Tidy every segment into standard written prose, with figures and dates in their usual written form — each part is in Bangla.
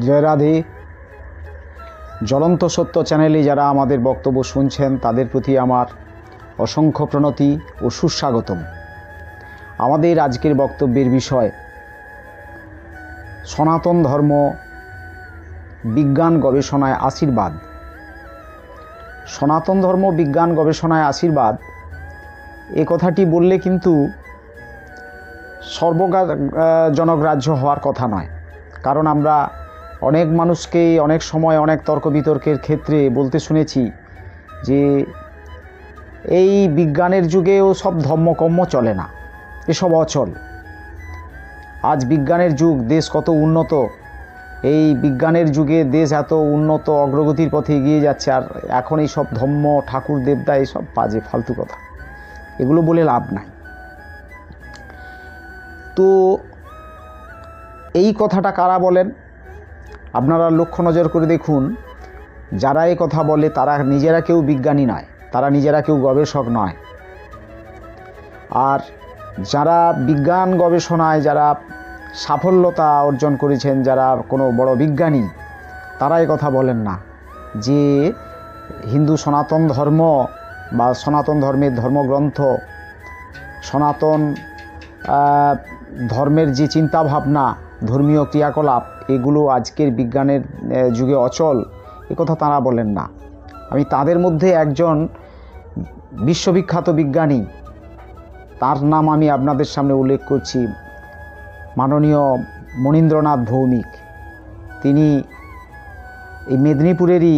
জয় রাধে। জ্বলন্ত সত্য চ্যানেলে যারা আমাদের বক্তব্য শুনছেন তাদের প্রতি আমার অসংখ্য প্রণতি ও সুস্বাগতম। আমাদের আজকের বক্তব্যের বিষয় সনাতন ধর্ম বিজ্ঞান গবেষণায় আশীর্বাদ। সনাতন ধর্ম বিজ্ঞান গবেষণায় আশীর্বাদ এ কথাটি বললে কিন্তু সর্বজনগ্রাহ্য হওয়ার কথা নয়। কারণ আমরা অনেক মানুষকেই অনেক সময় অনেক তর্ক বিতর্কের ক্ষেত্রে বলতে শুনেছি যে এই বিজ্ঞানের যুগেও সব ধর্মকর্ম চলে না, এসব অচল। আজ বিজ্ঞানের যুগ, দেশ কত উন্নত, এই বিজ্ঞানের যুগে দেশ এত উন্নত অগ্রগতির পথে এগিয়ে যাচ্ছে, আর এখন এই সব ধর্ম ঠাকুর দেবতা এইসব বাজে ফালতু কথা, এগুলো বলে লাভ নাই। তো এই কথাটা কারা বলেন আপনারা লক্ষ্য নজর করে দেখুন। যারা এই কথা বলে তারা নিজেরা কেউ বিজ্ঞানী নয়, তারা নিজেরা কেউ গবেষক নয়। আর যারা বিজ্ঞান গবেষণায় যারা সাফল্যতা অর্জন করেছেন, যারা কোনো বড় বিজ্ঞানী, তারা এই কথা বলেন না যে হিন্দু সনাতন ধর্ম বা সনাতন ধর্মের ধর্মগ্রন্থ, সনাতন ধর্মের যে চিন্তাভাবনা, ধর্মীয় ক্রিয়াকলাপ, এগুলো আজকের বিজ্ঞানের যুগে অচল, এ কথা তারা বলেন না। আমি তাদের মধ্যে একজন বিশ্ববিখ্যাত বিজ্ঞানী, তার নাম আমি আপনাদের সামনে উল্লেখ করছি, মাননীয় মনীন্দ্রনাথ ভৌমিক। তিনি এই মেদিনীপুরেরই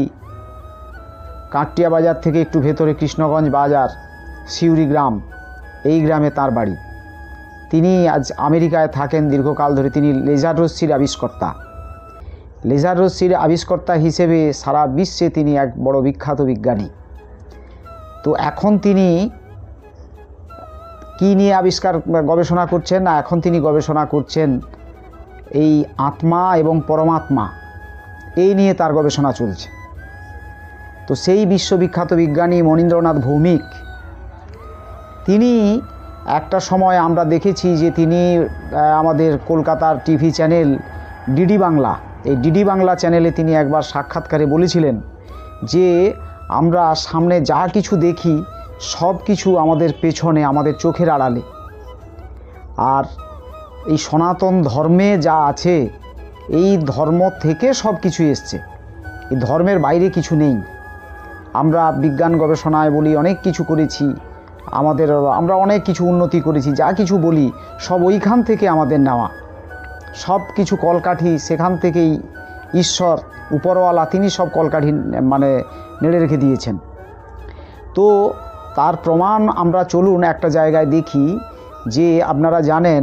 কাঁকটিয়া বাজার থেকে একটু ভেতরে কৃষ্ণগঞ্জ বাজার, সিউড়ি গ্রাম, এই গ্রামে তার বাড়ি। তিনি আজ আমেরিকায় থাকেন দীর্ঘকাল ধরে। তিনি লেজার রশ্মির আবিষ্কর্তা। লেজার রশ্মির আবিষ্কর্তা হিসেবে সারা বিশ্বে তিনি এক বড় বিখ্যাত বিজ্ঞানী। তো এখন তিনি কি নিয়ে গবেষণা করছেন না, এখন তিনি গবেষণা করছেন এই আত্মা এবং পরমাত্মা, এই নিয়ে তার গবেষণা চলছে। তো সেই বিশ্ববিখ্যাত বিজ্ঞানী মনীন্দ্রনাথ ভৌমিক, তিনি একটা সময় আমরা দেখেছি যে তিনি আমাদের কলকাতার টিভি চ্যানেল ডিডি বাংলা, এই ডিডি বাংলা চ্যানেলে তিনি একবার সাক্ষাৎকারে বলেছিলেন যে আমরা সামনে যা কিছু দেখি সব কিছু আমাদের পেছনে, আমাদের চোখের আড়ালে। আর এই সনাতন ধর্মে যা আছে, এই ধর্ম থেকে সব কিছু এসছে, এই ধর্মের বাইরে কিছু নেই। আমরা বিজ্ঞান গবেষণায় বলি অনেক কিছু করেছি, আমরা অনেক কিছু উন্নতি করেছি, যা কিছু বলি সব ওইখান থেকে আমাদের নেওয়া, সব কিছু কলকাঠি সেখান থেকেই ঈশ্বর উপরওয়ালা তিনি সব কলকাঠি নেড়ে রেখে দিয়েছেন। তো তার প্রমাণ আমরা চলুন একটা জায়গায় দেখি যে আপনারা জানেন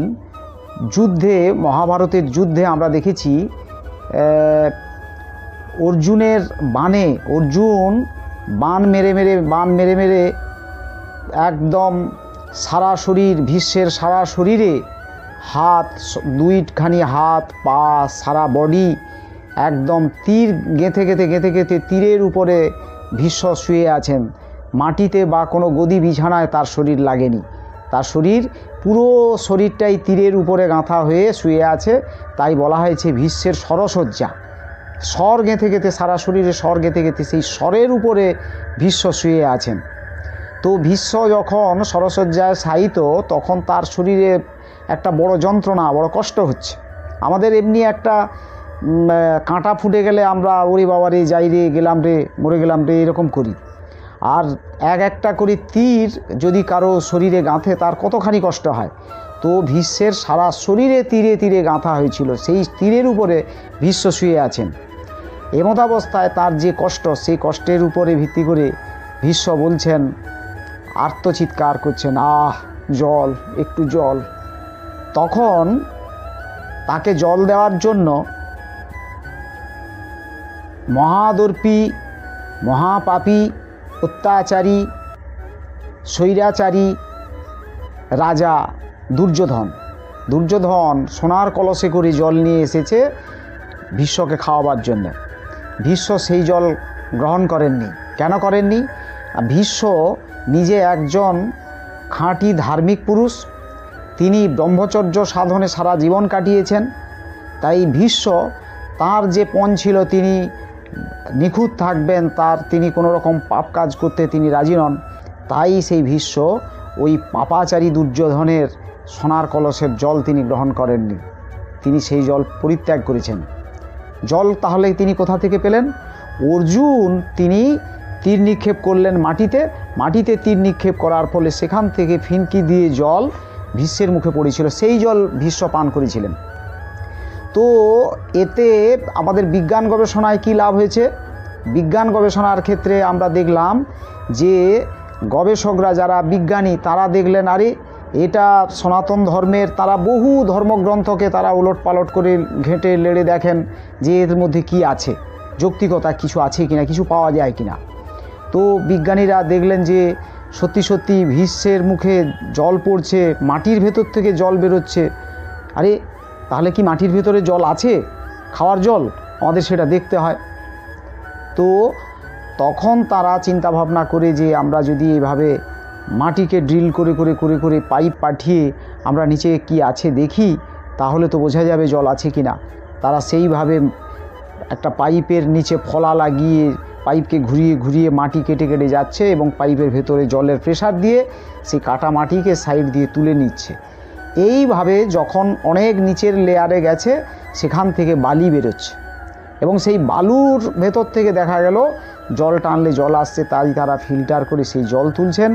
যুদ্ধে, মহাভারতের যুদ্ধে আমরা দেখেছি অর্জুনের বাণে, অর্জুন বাণ মেরে মেরে একদম সারা শরীর, ভীষ্মের সারা শরীরে হাত, দুইখানি হাত, পা, সারা বডি একদম তীর গেঁথে তীরের উপরে ভীষ্ম শুয়ে আছেন। মাটিতে বা কোনো গদি বিছানায় তার শরীর লাগেনি, তার শরীর পুরো শরীরটাই তীরের উপরে গাঁথা হয়ে শুয়ে আছে। তাই বলা হয়েছে ভীষ্মের স্বরসজ্জা, স্বর গেঁথে সারা শরীরে স্বর গেঁথে সেই স্বরের উপরে ভীষ্ম শুয়ে আছেন। তো ভীষ্ম যখন স্বরসজ্জায় শায়িত, তখন তার শরীরে একটা বড় যন্ত্রণা, বড় কষ্ট হচ্ছে। আমাদের এমনি একটা কাঁটা ফুটে গেলে আমরা ওরে বাবা রে, যাই রে, গেলাম রে, মরে গেলাম রে, এরকম করি। আর একটা করে তীর যদি কারো শরীরে গাঁথে তার কতখানি কষ্ট হয়। তো ভীষ্মের সারা শরীরে তীরে তীরে গাঁথা হয়েছিল, সেই তীরের উপরে ভীষ্ম শুয়ে আছেন। এমতাবস্থায় তার যে কষ্ট, সেই কষ্টের উপরে ভিত্তি করে ভীষ্ম বলছেন, আর্তচিৎকার করছেন, আহ জল, একটু জল। তখন তাকে জল দেওয়ার জন্য মহাদর্পী, মহাপাপী, অত্যাচারী, স্বৈরাচারী রাজা দুর্যোধন সোনার কলসে করে জল নিয়ে এসেছে ভীষ্মকে খাওয়াবার জন্য। ভীষ্ম সেই জল গ্রহণ করেননি। কেন করেননি? ভীষ্ম নিজে একজন খাঁটি ধার্মিক পুরুষ, তিনি ব্রহ্মচর্য সাধনে সারা জীবন কাটিয়েছেন। তাই ভীষ্ম তার যে পণ ছিল তিনি নিখুঁত থাকবেন, তিনি কোনো রকম পাপ কাজ করতে তিনি রাজি নন। তাই সেই ভীষ্ম ওই পাপাচারী দুর্যোধনের সোনার কলসের জল তিনি গ্রহণ করেননি, তিনি সেই জল পরিত্যাগ করেছেন। জল তাহলে তিনি কোথা থেকে পেলেন? অর্জুন তিনি তীর নিক্ষেপ করলেন মাটিতে তীর নিক্ষেপ করার ফলে সেখান থেকে ফিনকি দিয়ে জল ভীষ্মের মুখে পড়েছিল, সেই জল ভীষ্ম পান করেছিলেন। তো এতে আমাদের বিজ্ঞান গবেষণায় কি লাভ হয়েছে? বিজ্ঞান গবেষণার ক্ষেত্রে আমরা দেখলাম যে গবেষকরা যারা বিজ্ঞানী তারা দেখলেন আরে এটা সনাতন ধর্মের, তারা বহু ধর্মগ্রন্থকে তারা ওলটপালট করে ঘেঁটে লেড়ে দেখেন যে এর মধ্যে কি আছে, যৌক্তিকতা কিছু আছে কিনা, কিছু পাওয়া যায় কিনা। তো বিজ্ঞানীরা দেখলেন যে সত্যি সত্যি ভীষ্মের মুখে জল পড়ছে, মাটির ভেতর থেকে জল বেরোচ্ছে। আরে তাহলে কি মাটির ভেতরে জল আছে, খাওয়ার জল? আমাদের সেটা দেখতে হয়। তো তখন তারা চিন্তা ভাবনা করে যে আমরা যদি এভাবে মাটিকে ড্রিল করে করে করে করে পাইপ পাঠিয়ে আমরা নিচে কি আছে দেখি, তাহলে তো বোঝা যাবে জল আছে কি না। তারা সেইভাবে একটা পাইপের নিচে ফলা লাগিয়ে পাইপকে ঘুরিয়ে ঘুরিয়ে মাটি কেটে কেটে যাচ্ছে এবং পাইপের ভেতরে জলের প্রেসার দিয়ে সেই কাটা মাটিকে সাইড দিয়ে তুলে নিচ্ছে। এইভাবে যখন অনেক নিচের লেয়ারে গেছে সেখান থেকে বালি বেরোচ্ছে এবং সেই বালুর ভেতর থেকে দেখা গেল জল টানলে জল আসছে, তাই তারা ফিল্টার করে সেই জল তুলছেন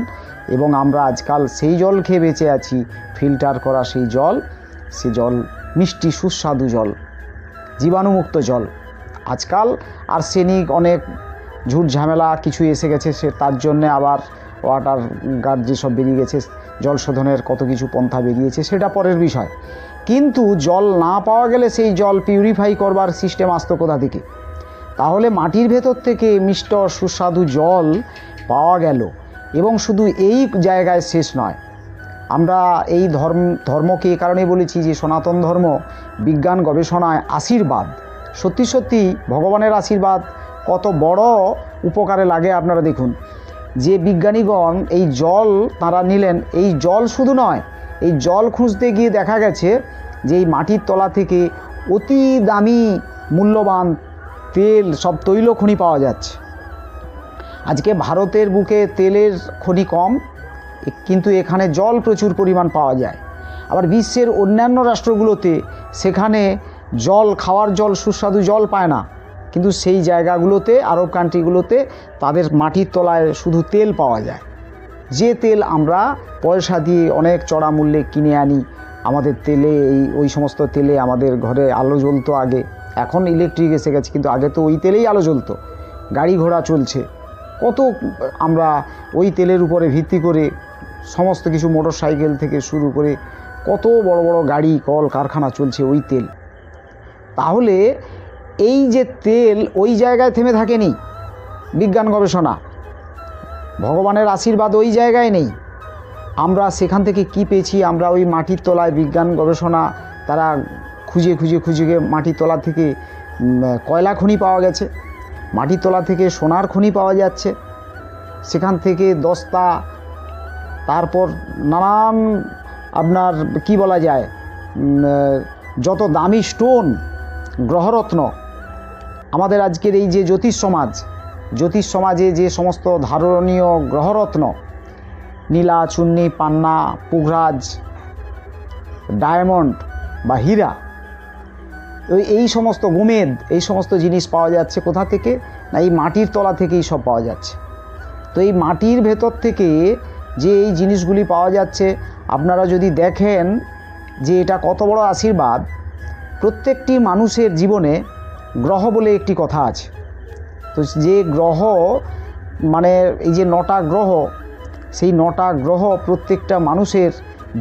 এবং আমরা আজকাল সেই জল খেয়ে বেঁচে আছি, ফিল্টার করা সেই জল। সে জল মিষ্টি সুস্বাদু জল, জীবাণুমুক্ত জল। আজকাল আর্সেনিক অনেক ঝুট ঝামেলা কিছু এসে গেছে, সে তার জন্যে আবার ওয়াটার গার্ড যেসব বেরিয়ে গেছে, জল শোধনের কত কিছু পন্থা বেরিয়েছে, সেটা পরের বিষয়। কিন্তু জল না পাওয়া গেলে সেই জল পিউরিফাই করবার সিস্টেম আসতো কোথা থেকে? তাহলে মাটির ভেতর থেকে মিষ্ট সুস্বাদু জল পাওয়া গেল। এবং শুধু এই জায়গায় শেষ নয়, আমরা এই ধর্মকে এ কারণে বলেছি যে সনাতন ধর্ম বিজ্ঞান গবেষণায় আশীর্বাদ। সত্যি সত্যি ভগবানের আশীর্বাদ কত বড় উপকারে লাগে আপনারা দেখুন। যে বিজ্ঞানীগণ এই জল তারা নিলেন, এই জল শুধু নয়, এই জল খুঁজতে গিয়ে দেখা গেছে যে এই মাটির তলা থেকে অতি দামি মূল্যবান তেল, সব তৈল খনি পাওয়া যাচ্ছে। আজকে ভারতের বুকে তেলের খনি কম, কিন্তু এখানে জল প্রচুর পরিমাণ পাওয়া যায়। আবার বিশ্বের অন্যান্য রাষ্ট্রগুলোতে সেখানে জল, খাওয়ার জল, সুস্বাদু জল পায় না, কিন্তু সেই জায়গাগুলোতে, আরব কান্ট্রিগুলোতে তাদের মাটির তলায় শুধু তেল পাওয়া যায়। যে তেল আমরা পয়সা দিয়ে অনেক চড়া মূল্যে কিনে আনি। আমাদের তেলে ওই সমস্ত তেলে আমাদের ঘরে আলো জ্বলতো আগে, এখন ইলেকট্রিক এসে গেছে, কিন্তু আগে তো ওই তেলেই আলো জ্বলতো। গাড়ি ঘোড়া চলছে, কত আমরা ওই তেলের উপরে ভিত্তি করে সমস্ত কিছু, মোটর সাইকেল থেকে শুরু করে কত বড় বড় গাড়ি, কল কারখানা চলছে ওই তেল। তাহলে এই যে তেল ওই জায়গায় থেমে থাকেনি বিজ্ঞান গবেষণা, ভগবানের আশীর্বাদ ওই জায়গায় নেই। আমরা সেখান থেকে কি পেয়েছি? আমরা ওই মাটির তলায় বিজ্ঞান গবেষণা তারা খুঁজে খুঁজে খুঁজে মাটির তলা থেকে কয়লা খনি পাওয়া গেছে, মাটির তলা থেকে সোনার খনি পাওয়া যাচ্ছে, সেখান থেকে দস্তা, তারপর নানান আপনার কি বলা যায় যত দামি স্টোন, গ্রহরত্ন। আমাদের আজকের এই যে জ্যোতিষ সমাজে যে সমস্ত ধারণীয় গ্রহরত্ন, নীলা, চুন্নি, পান্না, পুগরাজ, ডায়মন্ড বা হীরা, এই সমস্ত গোমেদ, এই সমস্ত জিনিস পাওয়া যাচ্ছে কোথা থেকে? না, এই মাটির তলা থেকেই সব পাওয়া যাচ্ছে। তো এই মাটির ভেতর থেকে যে এই জিনিসগুলি পাওয়া যাচ্ছে, আপনারা যদি দেখেন যে এটা কত বড় আশীর্বাদ। প্রত্যেকটি মানুষের জীবনে গ্রহ বলে একটি কথা আছে। তো যে গ্রহ, মানে এই যে 9টা গ্রহ, সেই 9টা গ্রহ প্রত্যেকটা মানুষের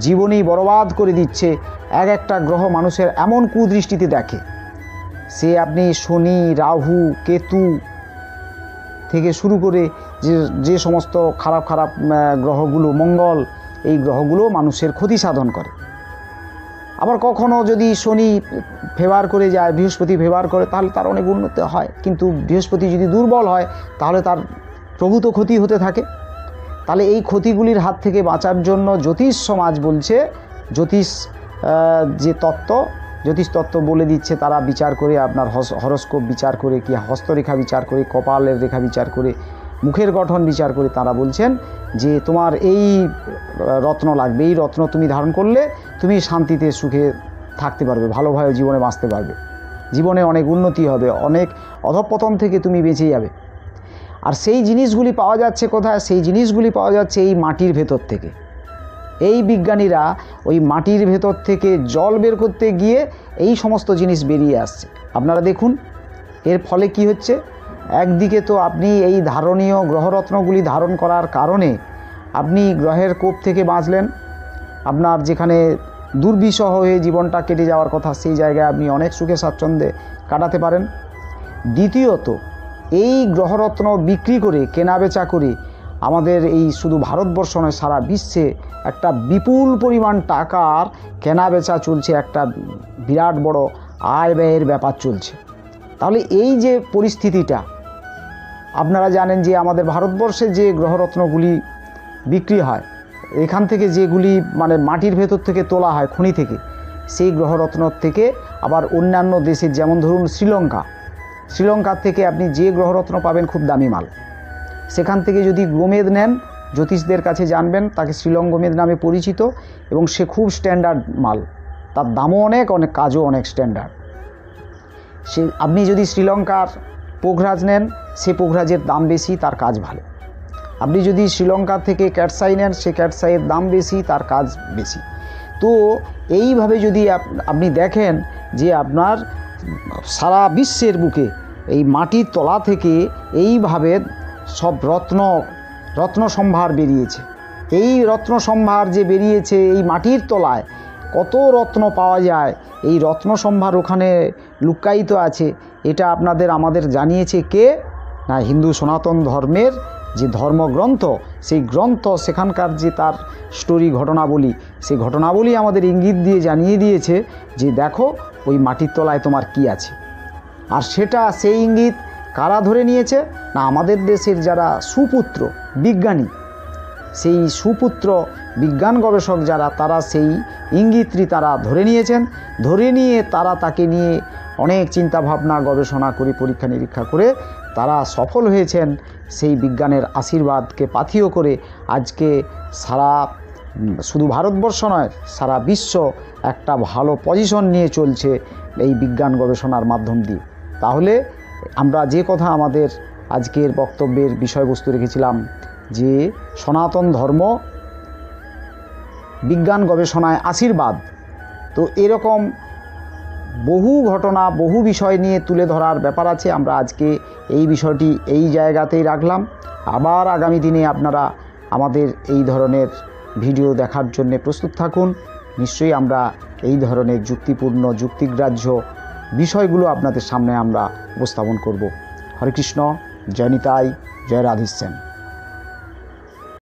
জীবনেই বরবাদ করে দিচ্ছে। এক একটা গ্রহ মানুষের এমন কুদৃষ্টিতে দেখে, সে আপনি শনি, রাহু, কেতু থেকে শুরু করে যে সমস্ত খারাপ খারাপ গ্রহগুলো, মঙ্গল, এই গ্রহগুলো মানুষের ক্ষতি সাধন করে। আবার কখনো যদি শনি ফেভার করে যায়, বৃহস্পতি ফেভার করে, তাহলে তার অনেক উন্নতি হয়। কিন্তু বৃহস্পতি যদি দুর্বল হয় তাহলে তার প্রভূত ক্ষতি হতে থাকে। তাহলে এই ক্ষতিগুলির হাত থেকে বাঁচার জন্য জ্যোতিষ সমাজ বলছে, জ্যোতিষ যে তত্ত্ব, জ্যোতিষতত্ত্ব বলে দিচ্ছে, তারা বিচার করে আপনার হরস্কোপ বিচার করে, কি হস্তরেখা বিচার করে, কপালের রেখা বিচার করে, মুখের গঠন বিচার করে তারা বলছেন যে তোমার এই রত্ন লাগবে, এই রত্ন তুমি ধারণ করলে তুমি শান্তিতে সুখে থাকতে পারবে, ভালোভাবে জীবনে বাঁচতে পারবে, জীবনে অনেক উন্নতি হবে, অনেক অধঃপতন থেকে তুমি বেঁচে যাবে। আর সেই জিনিসগুলি পাওয়া যাচ্ছে কোথায়? সেই জিনিসগুলি পাওয়া যাচ্ছে এই মাটির ভেতর থেকে। এই বিজ্ঞানীরা ওই মাটির ভেতর থেকে জল বের করতে গিয়ে এই সমস্ত জিনিস বেরিয়ে আসছে। আপনারা দেখুন এর ফলে কি হচ্ছে। একদিকে তো আপনি এই ধারণীয় গ্রহরত্নগুলি ধারণ করার কারণে আপনি গ্রহের কোপ থেকে বাঁচলেন, আপনার যেখানে দুর্বিষহ হয়ে জীবনটা কেটে যাওয়ার কথা সেই জায়গায় আপনি অনেক সুখে স্বাচ্ছন্দ্যে কাটাতে পারেন। দ্বিতীয়ত এই গ্রহরত্ন বিক্রি করে, কেনাবেচা করে আমাদের এই শুধু ভারতবর্ষ নয়, সারা বিশ্বে একটা বিপুল পরিমাণ টাকার কেনাবেচা চলছে, একটা বিরাট বড় আয় ব্যয়ের ব্যাপার চলছে। তাহলে এই যে পরিস্থিতিটা, আপনারা জানেন যে আমাদের ভারতবর্ষে যে গ্রহরত্নগুলি বিক্রি হয়, এখান থেকে যেগুলি মানে মাটির ভেতর থেকে তোলা হয় খনি থেকে, সেই গ্রহরত্ন থেকে আবার অন্যান্য দেশের, যেমন ধরুন শ্রীলঙ্কার থেকে আপনি যে গ্রহরত্ন পাবেন খুব দামি মাল, সেখান থেকে যদি গোমেদ নেন, জ্যোতিষদের কাছে জানবেন, তাকে শ্রীলঙ্কা গোমেদ নামে পরিচিত, এবং সে খুব স্ট্যান্ডার্ড মাল, তার দামও অনেক, কাজও অনেক স্ট্যান্ডার্ড। সে আপনি যদি শ্রীলঙ্কার পোখরাজ নেন, সে পোখরাজের দাম বেশি, তার কাজ ভালো। আপনি যদি শ্রীলঙ্কা থেকে ক্যাটসাই নেন, সে ক্যাটসাইয়ের দাম বেশি, তার কাজ বেশি। তো এইভাবে যদি আপনি দেখেন যে আপনার সারা বিশ্বের বুকে এই মাটির তলা থেকে এইভাবে সব রত্ন সম্ভার বেরিয়েছে। এই রত্ন সম্ভার যে বেরিয়েছে, এই মাটির তলায় কত রত্ন পাওয়া যায়, এই রত্ন সম্ভার ওখানে লুক্কায়িত আছে। এটা আমাদের জানিয়েছে কে? না, হিন্দু সনাতন ধর্মের যে ধর্মগ্রন্থ, সেই গ্রন্থ, সেখানকার যে তার স্টোরি, ঘটনাবলী, সেই ঘটনাবলী আমাদের ইঙ্গিত দিয়ে জানিয়ে দিয়েছে যে দেখো ওই মাটির তলায় তোমার কি আছে। আর সেই ইঙ্গিত কারা ধরে নিয়েছে? না, আমাদের দেশের যারা সুপুত্র বিজ্ঞানী, সেই সুপুত্র বিজ্ঞান গবেষক যারা, তারা সেই ইঙ্গিতটি তারা ধরে নিয়েছেন। ধরে নিয়ে তারা তাকে নিয়ে অনেক চিন্তাভাবনা, গবেষণা করে, পরীক্ষা নিরীক্ষা করে তারা সফল হয়েছেন। সেই বিজ্ঞানের আশীর্বাদকে পাথেয় করে আজকে শুধু ভারতবর্ষ নয়, সারা বিশ্ব একটা ভালো পজিশন নিয়ে চলছে এই বিজ্ঞান গবেষণার মাধ্যম দিয়ে। তাহলে আমরা যে কথা আমাদের আজকের বক্তব্যের বিষয়বস্তু রেখেছিলাম যে সনাতন ধর্ম বিজ্ঞান গবেষণায় আশীর্বাদ, তো এরকম বহু ঘটনা, বহু বিষয় নিয়ে তুলে ধরার ব্যাপার আছে। আমরা আজকে এই বিষয়টি এই জায়গাতেই রাখলাম। আবার আগামী দিনে আপনারা আমাদের এই ধরনের ভিডিও দেখার জন্য প্রস্তুত থাকুন। নিশ্চয়ই আমরা এই ধরনের যুক্তিপূর্ণ, যুক্তিগ্রাহ্য বিষয়গুলো আপনাদের সামনে আমরা উপস্থাপন করব। হরে কৃষ্ণ, জয় নিতাই, জয় রাধেশ্যাম।